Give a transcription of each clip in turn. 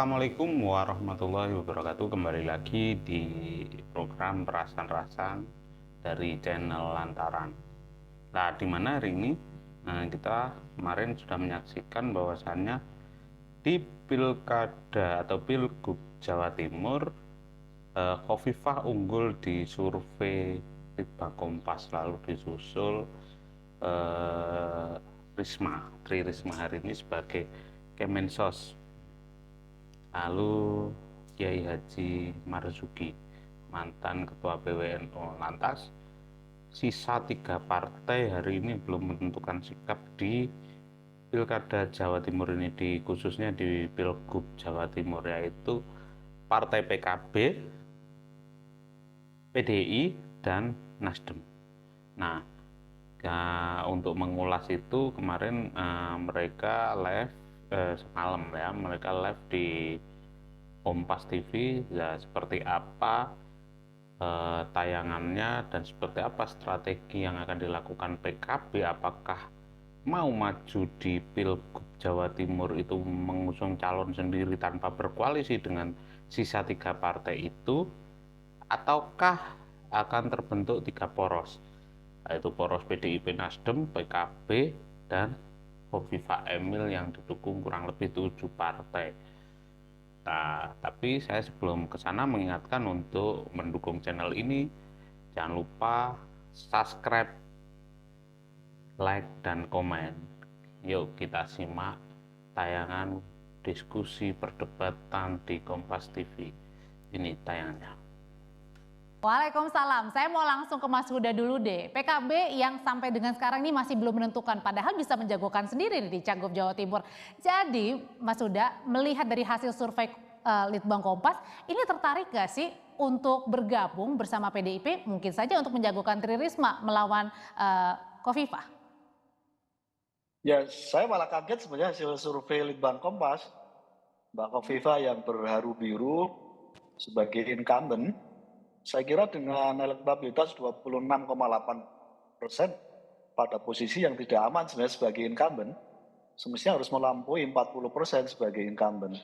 Assalamualaikum warahmatullahi wabarakatuh. Kembali lagi di program Rasan-Rasan dari channel Lantaran. Nah, di mana hari ini kita kemarin sudah menyaksikan bahwasannya di Pilkada atau Pilgub Jawa Timur, Khofifah unggul di survei Litbang Kompas, lalu disusul Tri Risma hari ini sebagai Kemensos, lalu Kiai Haji Marzuki mantan ketua PWNU. Lantas sisa 3 partai hari ini belum menentukan sikap di Pilkada Jawa Timur ini, khususnya di Pilgub Jawa Timur, yaitu Partai PKB, PDI, dan Nasdem. Nah, untuk mengulas itu kemarin mereka live semalam ya, mereka live di Kompas TV ya, seperti apa tayangannya dan seperti apa strategi yang akan dilakukan PKB, apakah mau maju di Pilgub Jawa Timur itu mengusung calon sendiri tanpa berkoalisi dengan sisa 3 partai itu, ataukah akan terbentuk 3 poros, yaitu poros PDIP, Nasdem, PKB, dan Khofifah Emil yang didukung kurang lebih 7 partai. Nah, tapi saya sebelum ke sana mengingatkan untuk mendukung channel ini, jangan lupa subscribe, like, dan komen. Yuk kita simak tayangan diskusi perdebatan di Kompas TV. Ini tayangannya. Waalaikumsalam, saya mau langsung ke Mas Huda dulu deh. PKB yang sampai dengan sekarang ini masih belum menentukan, padahal bisa menjagokan sendiri di Cagup Jawa Timur. Jadi Mas Huda melihat dari hasil survei Litbang Kompas, ini tertarik gak sih untuk bergabung bersama PDIP, mungkin saja untuk menjagokan Tri Risma melawan Khofifah? Ya, saya malah kaget sebenarnya hasil survei Litbang Kompas. Mbak Khofifah yang berharu biru sebagai incumbent, saya kira dengan elektabilitas 26,8% pada posisi yang tidak aman sebenarnya sebagai incumbent, semestinya harus melampaui 40% sebagai incumbent.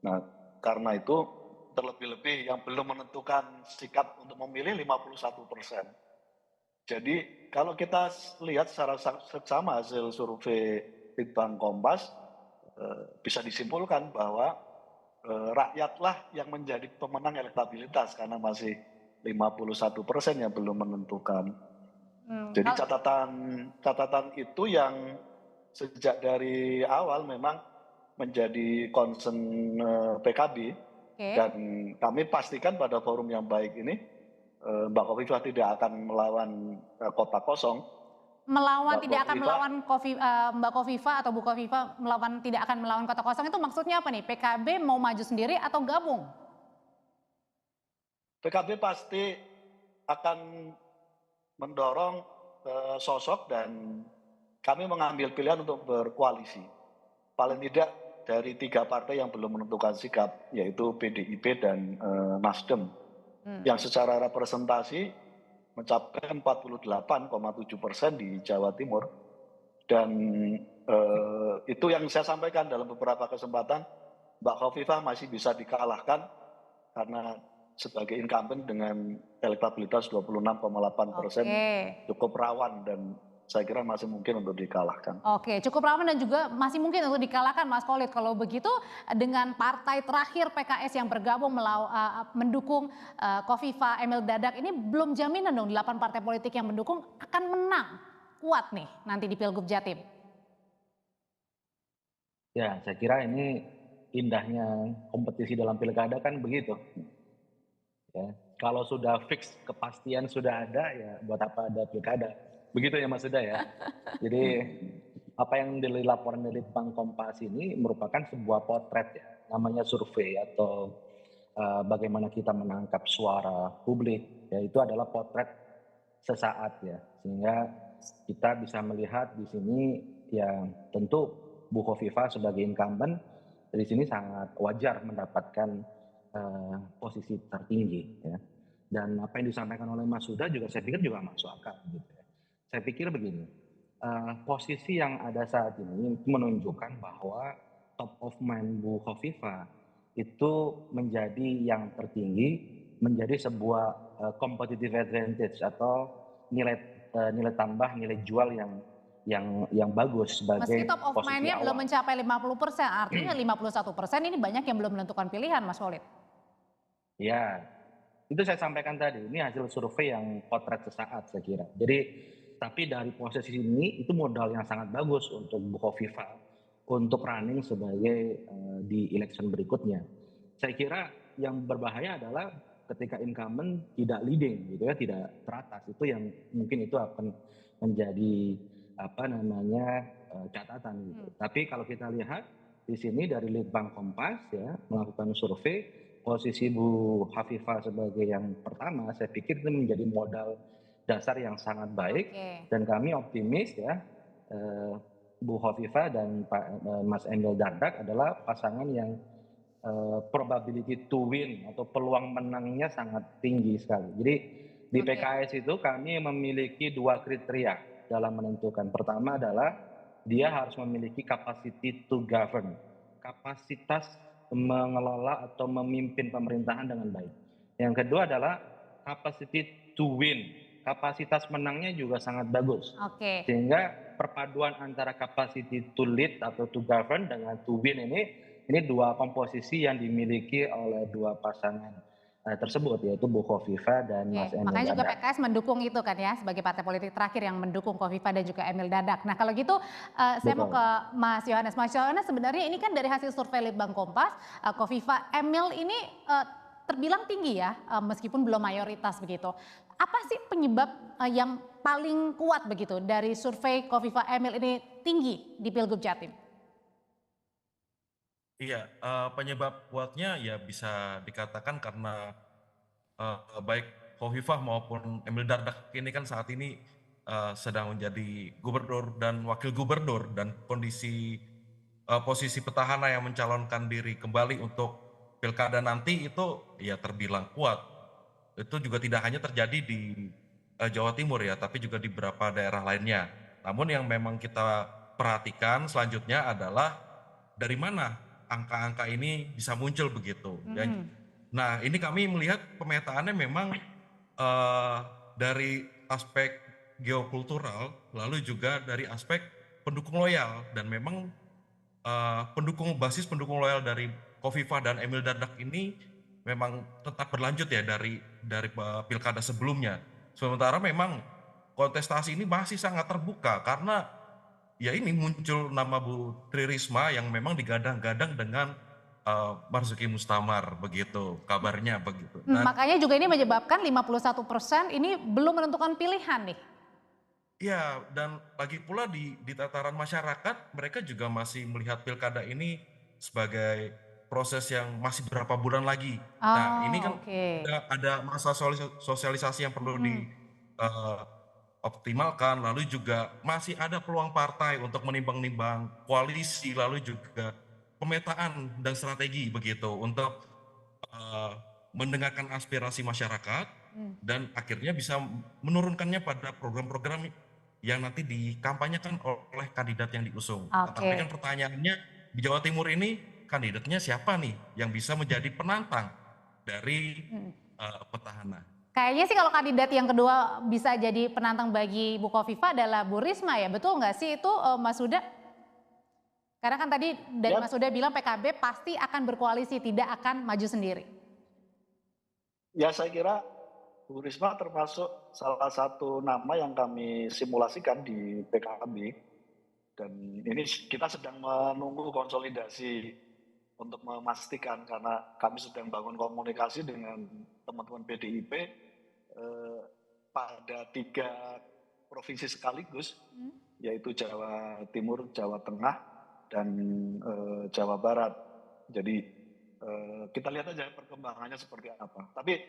Nah, karena itu terlebih-lebih yang belum menentukan sikap untuk memilih 51%. Jadi kalau kita lihat secara seksama hasil survei Litbang Kompas, bisa disimpulkan bahwa rakyatlah yang menjadi pemenang elektabilitas karena masih 51% yang belum menentukan. Jadi catatan itu yang sejak dari awal memang menjadi concern PKB. Dan kami pastikan pada forum yang baik ini Mbak Khofifah tidak akan melawan kota kosong. Tidak akan melawan Mbak Khofifah atau Bu Khofifah tidak akan melawan kota kosong, itu maksudnya apa nih? PKB mau maju sendiri atau gabung? PKB pasti akan mendorong sosok dan kami mengambil pilihan untuk berkoalisi. Paling tidak dari 3 partai yang belum menentukan sikap, yaitu PDIP dan Nasdem, yang secara representasi mencapai 48,7% di Jawa Timur. Dan itu yang saya sampaikan dalam beberapa kesempatan, Mbak Khofifah masih bisa dikalahkan karena sebagai incumbent dengan elektabilitas 26,8%, cukup rawan dan saya kira masih mungkin untuk dikalahkan. Oke, cukup rawan dan juga masih mungkin untuk dikalahkan, Mas Khalid. Kalau begitu dengan partai terakhir PKS yang bergabung mendukung Khofifah Emil Dadak ini belum jaminan dong 8 partai politik yang mendukung akan menang kuat nih nanti di Pilgub Jatim. Ya, saya kira ini indahnya kompetisi dalam pilkada kan begitu. Ya, kalau sudah fix kepastian sudah ada, ya buat apa ada pilkada? Begitu ya Mas Huda ya. Jadi apa yang dilaporkan dari Litbang Kompas ini merupakan sebuah potret ya, namanya survei atau bagaimana kita menangkap suara publik, ya itu adalah potret sesaat ya, sehingga kita bisa melihat di sini ya tentu Bu Khofifah sebagai incumbent di sini sangat wajar mendapatkan posisi tertinggi ya. Dan apa yang disampaikan oleh Mas Huda juga saya pikir juga masuk akal gitu ya. Saya pikir begini, posisi yang ada saat ini menunjukkan bahwa top of mind Bu Khofifah itu menjadi yang tertinggi, menjadi sebuah competitive advantage atau nilai nilai tambah, nilai jual yang bagus Meski sebagai top of posisi mind-nya belum awal. mencapai 50%, artinya 51% ini banyak yang belum menentukan pilihan, Mas Walid. Ya, itu saya sampaikan tadi, ini hasil survei yang potret sesaat saya kira. Jadi, tapi dari posisi ini itu modal yang sangat bagus untuk Bukoviva untuk running sebagai di election berikutnya. Saya kira yang berbahaya adalah ketika incumbent tidak leading gitu ya, tidak teratas. Itu yang mungkin itu akan menjadi apa namanya catatan gitu. Tapi kalau kita lihat di sini dari Litbang Kompas ya melakukan survei posisi Bu Hafifah sebagai yang pertama, saya pikir itu menjadi modal dasar yang sangat baik Oke. dan kami optimis ya Bu Hafifah dan Mas Emil Dardak adalah pasangan yang probability to win atau peluang menangnya sangat tinggi sekali. Jadi di Oke. PKS itu kami memiliki 2 kriteria dalam menentukan. Pertama adalah dia harus memiliki capacity to govern, kapasitas mengelola atau memimpin pemerintahan dengan baik. Yang kedua adalah capacity to win, kapasitas menangnya juga sangat bagus. Oke. Sehingga perpaduan antara capacity to lead atau to govern dengan to win ini dua komposisi yang dimiliki oleh dua pasangan tersebut, yaitu Bu Khofifa dan Oke, Mas Emil makanya juga Dardak. PKS mendukung itu kan ya sebagai partai politik terakhir yang mendukung Khofifa dan juga Emil Dardak. Nah kalau gitu saya mau Betul. ke Mas Yohanes. Mas Yohanes sebenarnya ini kan dari hasil survei Litbang Kompas, Khofifa Emil ini terbilang tinggi ya meskipun belum mayoritas begitu. Apa sih penyebab yang paling kuat begitu dari survei Khofifa Emil ini tinggi di Pilgub Jatim? Iya, penyebab kuatnya ya bisa dikatakan karena baik Khofifah maupun Emil Dardak ini kan saat ini sedang menjadi gubernur dan wakil gubernur dan posisi petahana yang mencalonkan diri kembali untuk pilkada nanti itu ya terbilang kuat. Itu juga tidak hanya terjadi di Jawa Timur ya, tapi juga di beberapa daerah lainnya. Namun yang memang kita perhatikan selanjutnya adalah dari mana angka-angka ini bisa muncul begitu. Nah, ini kami melihat pemetaannya memang dari aspek geokultural, lalu juga dari aspek pendukung loyal, dan memang basis pendukung loyal dari Khofifa dan Emil Dardak ini memang tetap berlanjut ya dari pilkada sebelumnya. Sementara memang kontestasi ini masih sangat terbuka karena ya ini muncul nama Bu Tri Risma yang memang digadang-gadang dengan Marzuki Mustamar begitu kabarnya begitu. Dan Makanya juga ini menyebabkan 51% ini belum menentukan pilihan nih. ya, dan lagi pula di tataran masyarakat mereka juga masih melihat pilkada ini sebagai proses yang masih berapa bulan lagi. Nah, ini kan Oke. ada masa sosialisasi yang perlu optimalkan, lalu juga masih ada peluang partai untuk menimbang-nimbang koalisi, lalu juga pemetaan dan strategi begitu untuk mendengarkan aspirasi masyarakat dan akhirnya bisa menurunkannya pada program-program yang nanti dikampanyekan oleh kandidat yang diusung. Tapi kan Oke. pertanyaannya di Jawa Timur ini kandidatnya siapa nih yang bisa menjadi penantang dari petahana? Kayaknya sih kalau kandidat yang kedua bisa jadi penantang bagi Bu Khofifa adalah Bu Risma ya, betul nggak sih itu Mas Huda? Karena kan tadi dari Ya. Mas Huda bilang PKB pasti akan berkoalisi, tidak akan maju sendiri. Ya, saya kira Bu Risma termasuk salah satu nama yang kami simulasikan di PKB. Dan ini kita sedang menunggu konsolidasi untuk memastikan karena kami sedang bangun komunikasi dengan teman-teman PDIP pada 3 provinsi sekaligus, yaitu Jawa Timur, Jawa Tengah, dan Jawa Barat. Jadi kita lihat aja perkembangannya seperti apa. Tapi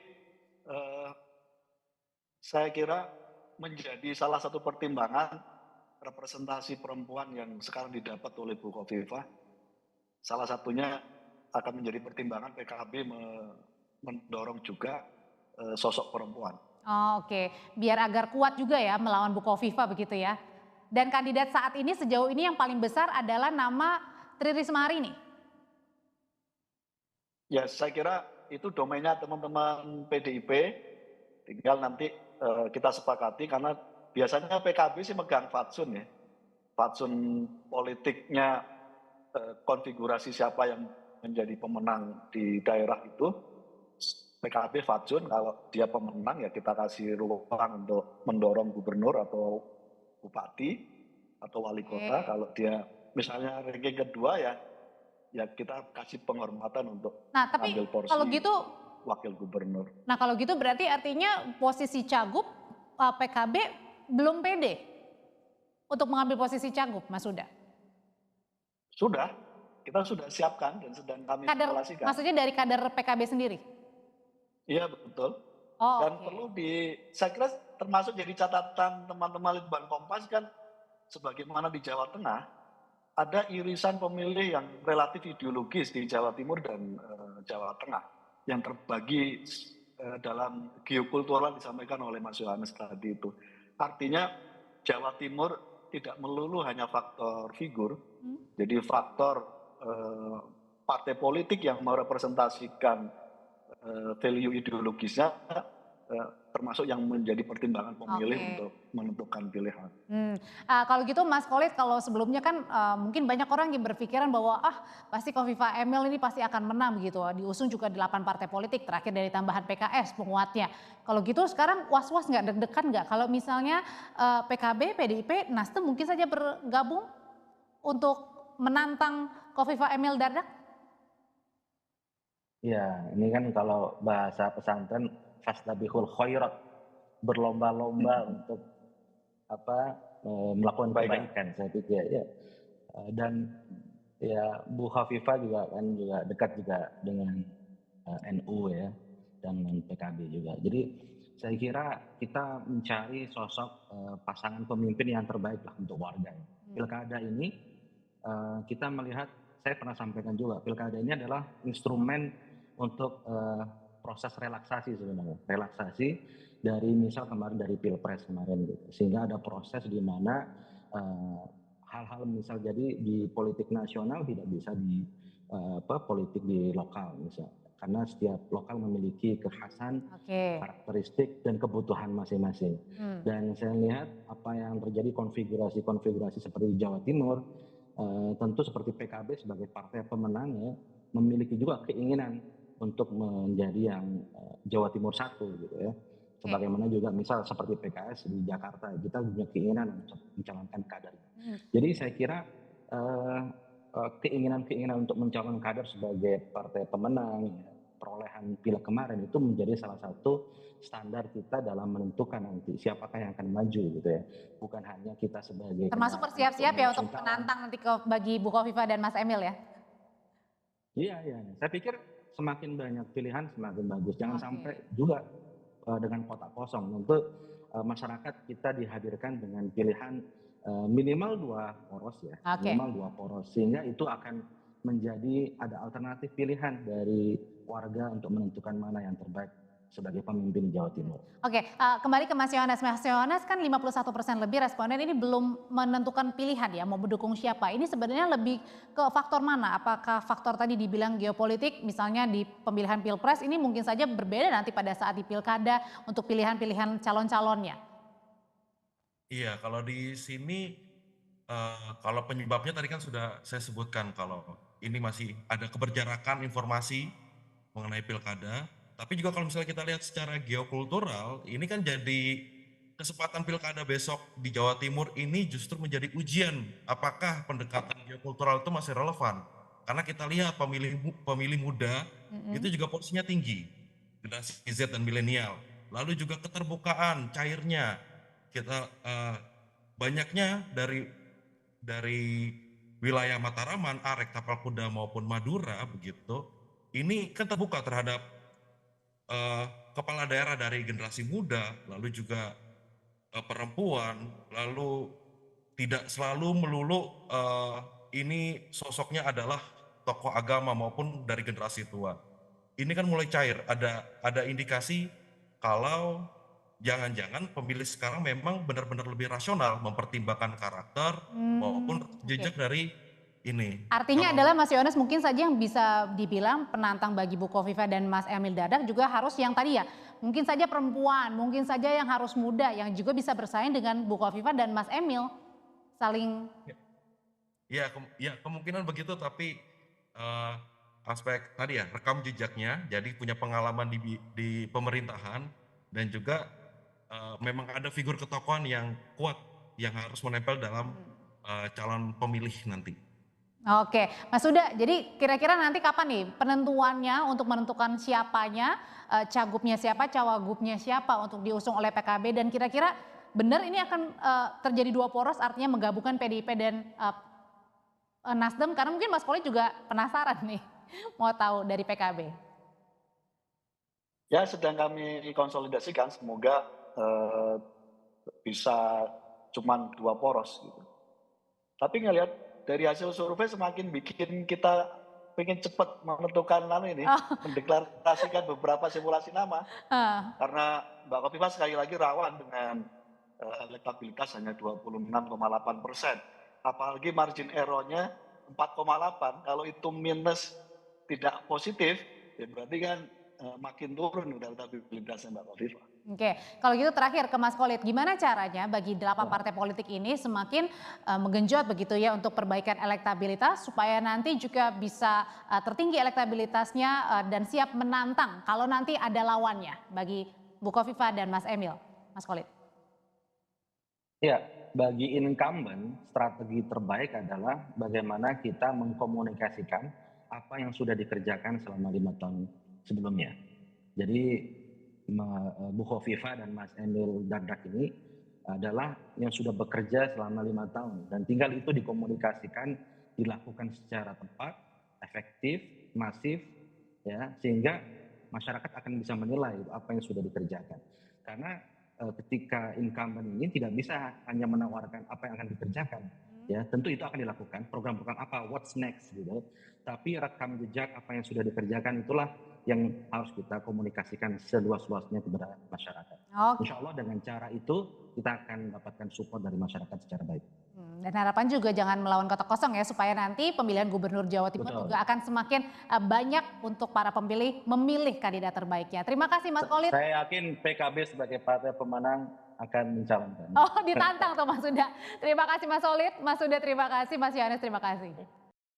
saya kira menjadi salah satu pertimbangan representasi perempuan yang sekarang didapat oleh Bu Khofifa, salah satunya akan menjadi pertimbangan PKB mendorong juga sosok perempuan. Oke, biar agar kuat juga ya melawan Bu Khofifa begitu ya. Dan kandidat saat ini sejauh ini yang paling besar adalah nama Tri Risma hari ini. Ya, saya kira itu domainnya teman-teman PDIP, tinggal nanti kita sepakati karena biasanya PKB sih megang fatsun ya. Fatsun politiknya konfigurasi siapa yang menjadi pemenang di daerah itu, PKB fatsun, kalau dia pemenang ya kita kasih ruang untuk mendorong gubernur atau bupati atau wali kota. Oke. Kalau dia misalnya ranking kedua ya kita kasih penghormatan untuk Nah, tapi ambil kalau porsi gitu, wakil gubernur. nah kalau gitu berarti artinya posisi Cagup PKB belum pede untuk mengambil posisi Cagup, Mas Huda. Sudah, kita sudah siapkan dan sedang kami Kader, simulasikan. maksudnya dari kader PKB sendiri? Iya betul. Oh, Dan oke. perlu saya kira termasuk jadi catatan teman-teman Litbang Kompas kan, sebagaimana di Jawa Tengah, ada irisan pemilih yang relatif ideologis di Jawa Timur dan Jawa Tengah yang terbagi dalam geokultural disampaikan oleh Mas Yohanes tadi itu. Artinya Jawa Timur tidak melulu hanya faktor figur, jadi faktor partai politik yang merepresentasikan value ideologisnya termasuk yang menjadi pertimbangan pemilih Oke. untuk menentukan pilihan. Kalau gitu Mas Khalid, kalau sebelumnya kan mungkin banyak orang yang berpikiran bahwa pasti Kofifa Emil ini pasti akan menang gitu. Diusung juga 8 partai politik terakhir dari tambahan PKS penguatnya. Kalau gitu sekarang was-was nggak, deg-degan nggak kalau misalnya PKB, PDIP, Nasdem mungkin saja bergabung untuk menantang Kofifa Emil Dardak? Ya, ini kan kalau bahasa pesantren fastabihul khairat, berlomba-lomba untuk melakukan kebaikan, saya pikir ya. Dan ya Bu Khafifah juga kan juga dekat juga dengan NU ya, dan dengan PKB juga. Jadi saya kira kita mencari sosok pasangan pemimpin yang terbaik lah untuk warga. Pilkada ini kita melihat, saya pernah sampaikan juga, pilkada ini adalah instrumen untuk proses relaksasi sebenarnya, relaksasi dari misal kemarin dari pilpres kemarin gitu, sehingga ada proses di mana hal-hal misal jadi di politik nasional tidak bisa di politik di lokal misal, karena setiap lokal memiliki kekhasan, karakteristik dan kebutuhan masing-masing. Dan saya lihat apa yang terjadi konfigurasi seperti di Jawa Timur, tentu seperti PKB sebagai partai pemenang ya, memiliki juga keinginan untuk menjadi yang Jawa Timur 1 gitu ya. Sebagaimana juga misal seperti PKS di Jakarta, kita punya keinginan untuk mencalonkan kader. Jadi saya kira keinginan untuk mencalonkan kader sebagai partai pemenang, ya, perolehan pileg kemarin itu menjadi salah satu standar kita dalam menentukan nanti siapakah yang akan maju gitu ya. Bukan hanya kita sebagai termasuk bersiap-siap ya untuk menantang nanti bagi Bu Khofifah dan Mas Emil ya? Iya. Saya pikir semakin banyak pilihan semakin bagus. Jangan sampai juga dengan kotak kosong. Untuk masyarakat kita dihadirkan dengan pilihan minimal 2 poros ya, minimal 2 poros, sehingga itu akan menjadi ada alternatif pilihan dari warga untuk menentukan mana yang terbaik sebagai pemimpin Jawa Timur. Kembali ke Mas Yohanes. Mas Yohanes kan 51% lebih responden ini belum menentukan pilihan ya mau mendukung siapa. Ini sebenarnya lebih ke faktor mana? Apakah faktor tadi dibilang geopolitik, misalnya di pemilihan pilpres ini mungkin saja berbeda nanti pada saat di pilkada untuk pilihan-pilihan calon-calonnya? Iya, kalau di sini kalau penyebabnya tadi kan sudah saya sebutkan, kalau ini masih ada keberjarakan informasi mengenai pilkada. Tapi juga kalau misalnya kita lihat secara geokultural, ini kan jadi kesempatan pilkada besok di Jawa Timur ini justru menjadi ujian apakah pendekatan geokultural itu masih relevan. Karena kita lihat pemilih muda itu juga porsinya tinggi, generasi Z dan milenial. Lalu juga keterbukaan cairnya, kita banyaknya dari wilayah Mataraman, Arek, Tapal Kuda maupun Madura begitu, ini kan terbuka terhadap kepala daerah dari generasi muda, lalu juga perempuan, lalu tidak selalu melulu ini sosoknya adalah tokoh agama maupun dari generasi tua. Ini kan mulai cair, ada indikasi kalau jangan-jangan pemilih sekarang memang benar-benar lebih rasional mempertimbangkan karakter maupun jejak dari ini. Artinya Kalau adalah Mas Yohanes mungkin saja yang bisa dibilang penantang bagi Bu Kofifa dan Mas Emil Dardak juga harus yang tadi ya, mungkin saja perempuan, mungkin saja yang harus muda, yang juga bisa bersaing dengan Bu Kofifa dan Mas Emil, saling. ya, kemungkinan begitu, tapi eh, aspek tadi ya rekam jejaknya, jadi punya pengalaman di pemerintahan dan juga memang ada figur ketokohan yang kuat yang harus menempel dalam calon pemilih nanti. Oke, Mas Huda, jadi kira-kira nanti kapan nih penentuannya untuk menentukan siapanya, cagupnya siapa, cawagupnya siapa untuk diusung oleh PKB, dan kira-kira benar ini akan terjadi dua poros, artinya menggabungkan PDIP dan Nasdem, karena mungkin Mas Khalid juga penasaran nih mau tahu dari PKB. Ya, sedang kami konsolidasikan, semoga bisa cuman 2 poros gitu. Tapi ngelihat dari hasil survei semakin bikin kita pengen cepat menentukan mendeklarasikan beberapa simulasi nama. Karena Mbak Kofifa sekali lagi rawan dengan elektabilitas hanya 26,8%. Apalagi margin error-nya 4,8. Kalau itu minus tidak positif, ya berarti kan makin turun elektabilitasnya Mbak Kofifa. Oke, kalau gitu terakhir ke Mas Khalid, gimana caranya bagi 8 partai politik ini semakin menggenjot begitu ya untuk perbaikan elektabilitas supaya nanti juga bisa tertinggi elektabilitasnya dan siap menantang kalau nanti ada lawannya bagi Bu Kofifa dan Mas Emil, Mas Khalid. Ya, bagi incumbent strategi terbaik adalah bagaimana kita mengkomunikasikan apa yang sudah dikerjakan selama 5 tahun sebelumnya. Jadi Bu Kofifa dan Mas Emil Dardak ini adalah yang sudah bekerja selama 5 tahun dan tinggal itu dikomunikasikan, dilakukan secara tepat, efektif, masif, ya, sehingga masyarakat akan bisa menilai apa yang sudah dikerjakan. Karena ketika incumbent ini tidak bisa hanya menawarkan apa yang akan dikerjakan, ya tentu itu akan dilakukan, program-program apa, what's next gitu. Tapi rekam jejak apa yang sudah dikerjakan itulah yang harus kita komunikasikan seluas-luasnya kepada masyarakat. Insya Allah dengan cara itu kita akan mendapatkan support dari masyarakat secara baik. Dan harapan juga jangan melawan kotak kosong ya, supaya nanti pemilihan Gubernur Jawa Timur juga akan semakin banyak untuk para pemilih memilih kandidat terbaiknya. Terima kasih Mas Khalid. Saya yakin PKB sebagai partai pemenang akan mencalonkan. Oh, ditantang tuh Mas Huda. Terima kasih Mas Khalid, Mas Huda terima kasih, Mas Yohanes terima kasih.